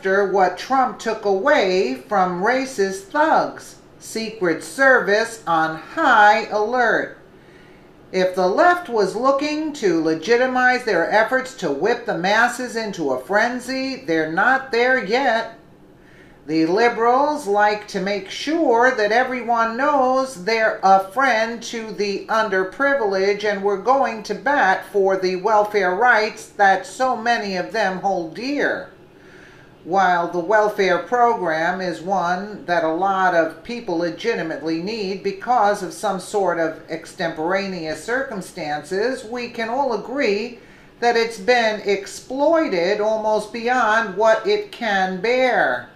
after what Trump took away from racist thugs. Secret Service on high alert. If the left was looking to legitimize their efforts to whip the masses into a frenzy, they're not there yet. The liberals like to make sure that everyone knows they're a friend to the underprivileged, and we're going to bat for the welfare rights that so many of them hold dear. While the welfare program is one that a lot of people legitimately need because of some sort of extemporaneous circumstances, we can all agree that it's been exploited almost beyond what it can bear.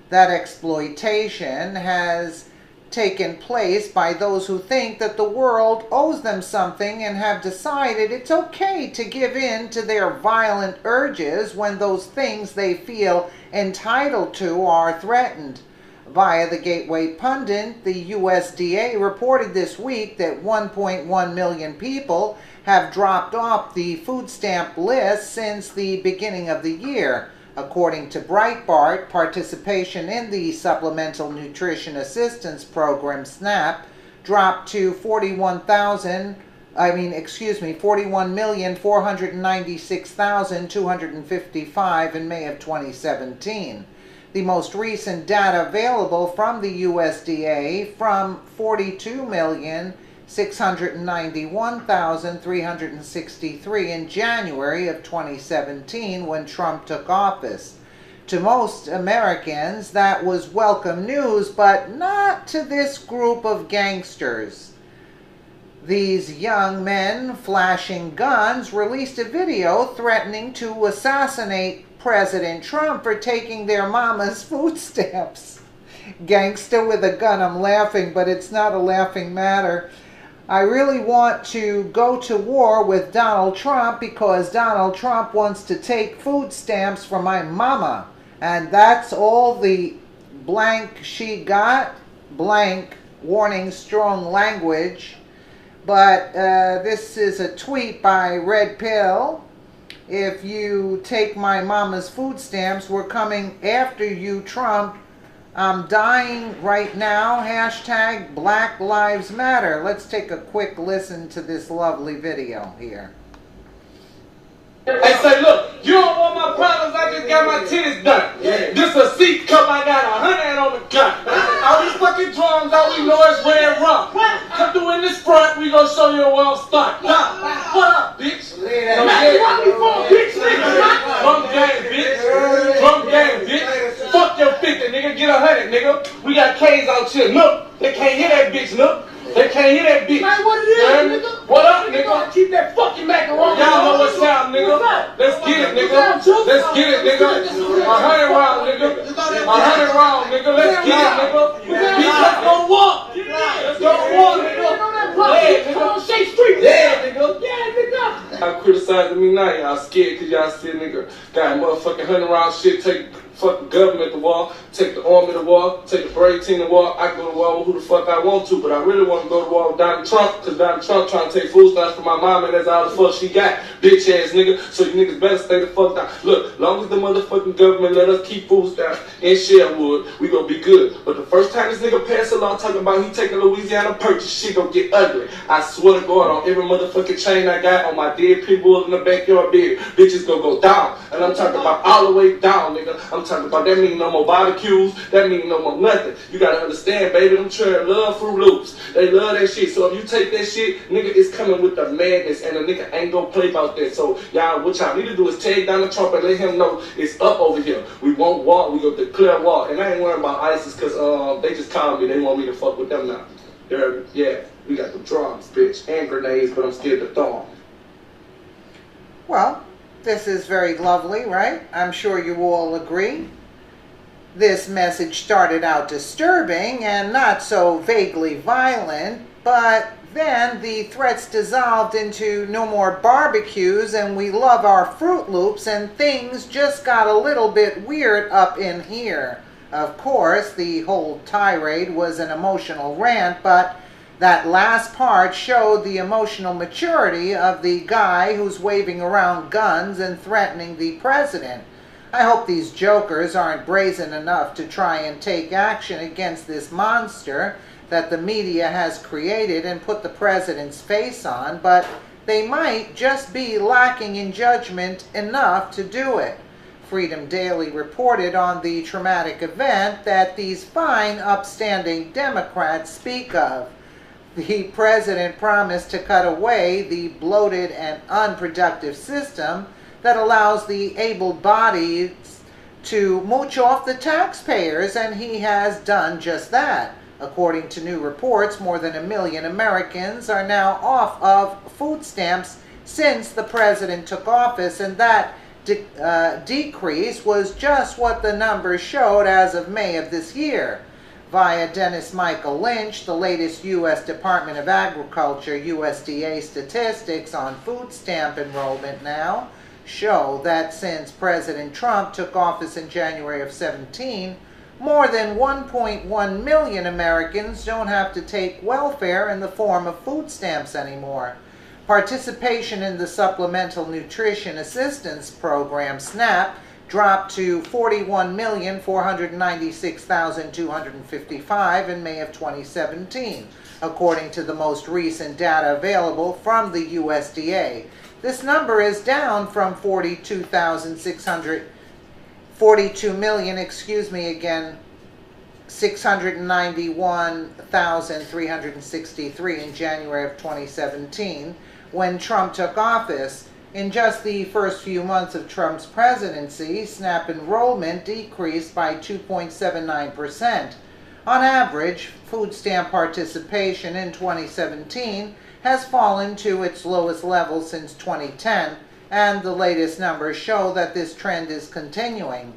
That exploitation has taken place by those who think that the world owes them something and have decided it's okay to give in to their violent urges when those things they feel entitled to are threatened. Via the Gateway Pundit, the USDA reported this week that 1.1 million people have dropped off the food stamp list since the beginning of the year. According to Breitbart, participation in the Supplemental Nutrition Assistance Program, SNAP, dropped to 41,496,255 in May of 2017. The most recent data available from the USDA from 42,691,363 in January of 2017 when Trump took office. To most Americans, that was welcome news, but not to this group of gangsters. These young men flashing guns released a video threatening to assassinate President Trump for taking their mama's food stamps. Gangster with a gun, I'm laughing, but it's not a laughing matter. I really want to go to war with Donald Trump because Donald Trump wants to take food stamps from my mama. And that's all the blank she got. Blank, warning, strong language. But this is a tweet by Red Pill. If you take my mama's food stamps, we're coming after you, Trump. I'm dying right now. Hashtag Black Lives Matter. Let's take a quick listen to this lovely video here. Hey, say, look, you don't want my problems, I just got my titties done. This a seat cup, I got 100 on the gun. All these fucking drums, all we know is red rum. Come through in this front, we gonna show you a world stunt. Now, what up, bitch? Drum game, bitch. Drum game, bitch. Fuck your 50, nigga, get 100, nigga. We got K's out here, look. They can't hear that bitch, look. They can't hear that bitch. Man, what it is, nigga? What up, nigga? Keep that fucking macaroni. Y'all know what's up, nigga. Let's get it, nigga. Let's get it, nigga. 100 round, nigga. 100 round, nigga. Let's get it, nigga. Bitch, let's go to war. Let's go to war, nigga. Yeah, nigga. On Shake Street. Yeah, nigga. Yeah, nigga. Y'all criticizing me now. Y'all scared because y'all see nigga got motherfucking 100 round shit. Take fucking government to war, take the army to war, take the brave team to war. I can go to war with who the fuck I want to, but I really want to go to war with Donald Trump because Donald Trump trying to take food stamps from my mom, and that's all the fuck she got, bitch ass nigga. So you niggas better stay the fuck down. Look, long as the motherfucking government let us keep food stamps in Sherwood, we gonna be good. But the first time this nigga pass a law talking about he taking Louisiana Purchase, shit gonna get ugly. I swear to God, on every motherfucking chain I got, on my dead people in the backyard bed, bitches gonna go down. And I'm talking about all the way down, nigga. I'm talking about that mean no more barbecues, that mean no more nothing. You gotta understand, baby, them children love Fruit Loops. They love that shit. So if you take that shit, nigga, it's coming with the madness, and the nigga ain't gonna play about that. So y'all, what y'all need to do is take Donald Trump and let him know it's up over here. We won't walk, we gonna declare war. And I ain't worried about ISIS because they just called me, they want me to fuck with them now. Yeah, we got the drums, bitch, and grenades, but I'm scared to throw them. Well, this is very lovely, right? I'm sure you all agree. This message started out disturbing and not so vaguely violent, but then the threats dissolved into no more barbecues and we love our Fruit Loops, and things just got a little bit weird up in here. Of course, the whole tirade was an emotional rant, but that last part showed the emotional maturity of the guy who's waving around guns and threatening the president. I hope these jokers aren't brazen enough to try and take action against this monster that the media has created and put the president's face on, but they might just be lacking in judgment enough to do it. Freedom Daily reported on the traumatic event that these fine, upstanding Democrats speak of. The president promised to cut away the bloated and unproductive system that allows the able-bodied to mooch off the taxpayers, and he has done just that. According to new reports, more than 1 million Americans are now off of food stamps since the president took office, and that decrease was just what the numbers showed as of May of this year. Via Dennis Michael Lynch, the latest U.S. Department of Agriculture USDA statistics on food stamp enrollment now show that since President Trump took office in January of 17, more than 1.1 million Americans don't have to take welfare in the form of food stamps anymore. Participation in the Supplemental Nutrition Assistance Program, SNAP, dropped to 41,496,255 in May of 2017, according to the most recent data available from the USDA. This number is down from 42 million, 691,363 in January of 2017 when Trump took office. In just the first few months of Trump's presidency, SNAP enrollment decreased by 2.79%. On average, food stamp participation in 2017 has fallen to its lowest level since 2010, and the latest numbers show that this trend is continuing.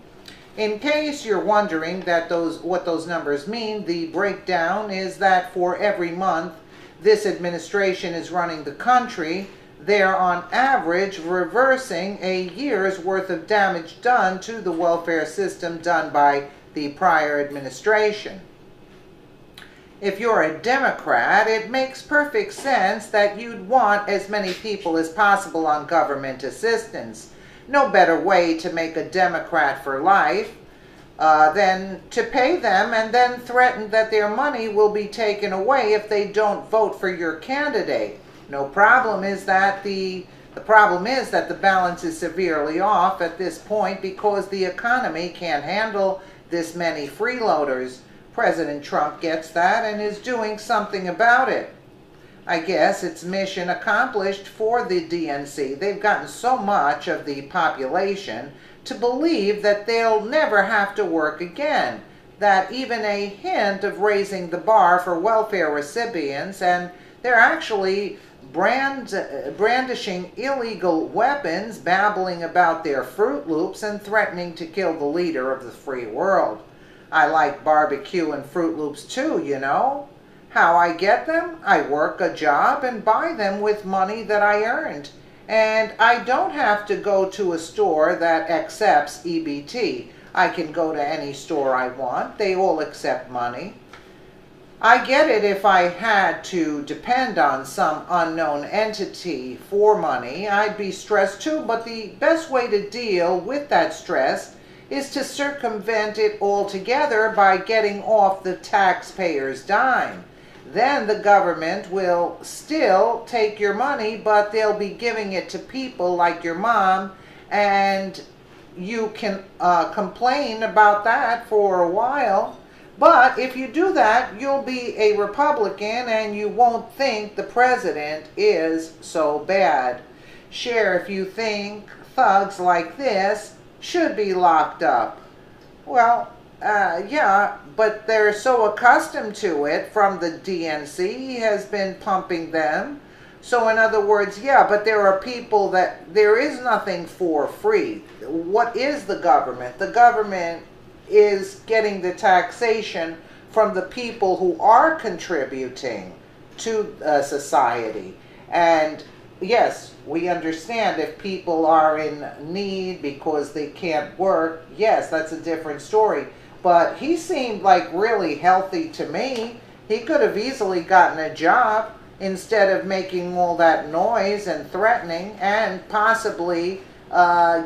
In case you're wondering what those numbers mean, the breakdown is that for every month this administration is running the country, they're on average reversing a year's worth of damage done to the welfare system done by the prior administration. If you're a Democrat, it makes perfect sense that you'd want as many people as possible on government assistance. No better way to make a Democrat for life than to pay them and then threaten that their money will be taken away if they don't vote for your candidate. The problem is that the balance is severely off at this point because the economy can't handle this many freeloaders. President Trump gets that and is doing something about it. I guess it's mission accomplished for the DNC. They've gotten so much of the population to believe that they'll never have to work again, that even a hint of raising the bar for welfare recipients, and they're actually brandishing illegal weapons, babbling about their Fruit Loops, and threatening to kill the leader of the free world. I like barbecue and Fruit Loops too, you know. How I get them? I work a job and buy them with money that I earned. And I don't have to go to a store that accepts EBT. I can go to any store I want. They all accept money. I get it if I had to depend on some unknown entity for money. I'd be stressed too, but the best way to deal with that stress is to circumvent it altogether by getting off the taxpayer's dime. Then the government will still take your money, but they'll be giving it to people like your mom, and you can complain about that for a while. But if you do that, you'll be a Republican and you won't think the president is so bad. Share if you think thugs like this should be locked up. Well, yeah, but they're so accustomed to it from the DNC has been pumping them. So in other words, yeah, but there are people that there is nothing for free. What is the government? The government is getting the taxation from the people who are contributing to society. And yes, we understand if people are in need because they can't work, yes, that's a different story. But he seemed like really healthy to me. He could have easily gotten a job instead of making all that noise and threatening and possibly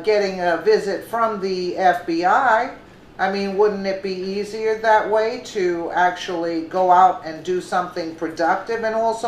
getting a visit from the FBI. I mean, wouldn't it be easier that way to actually go out and do something productive? And also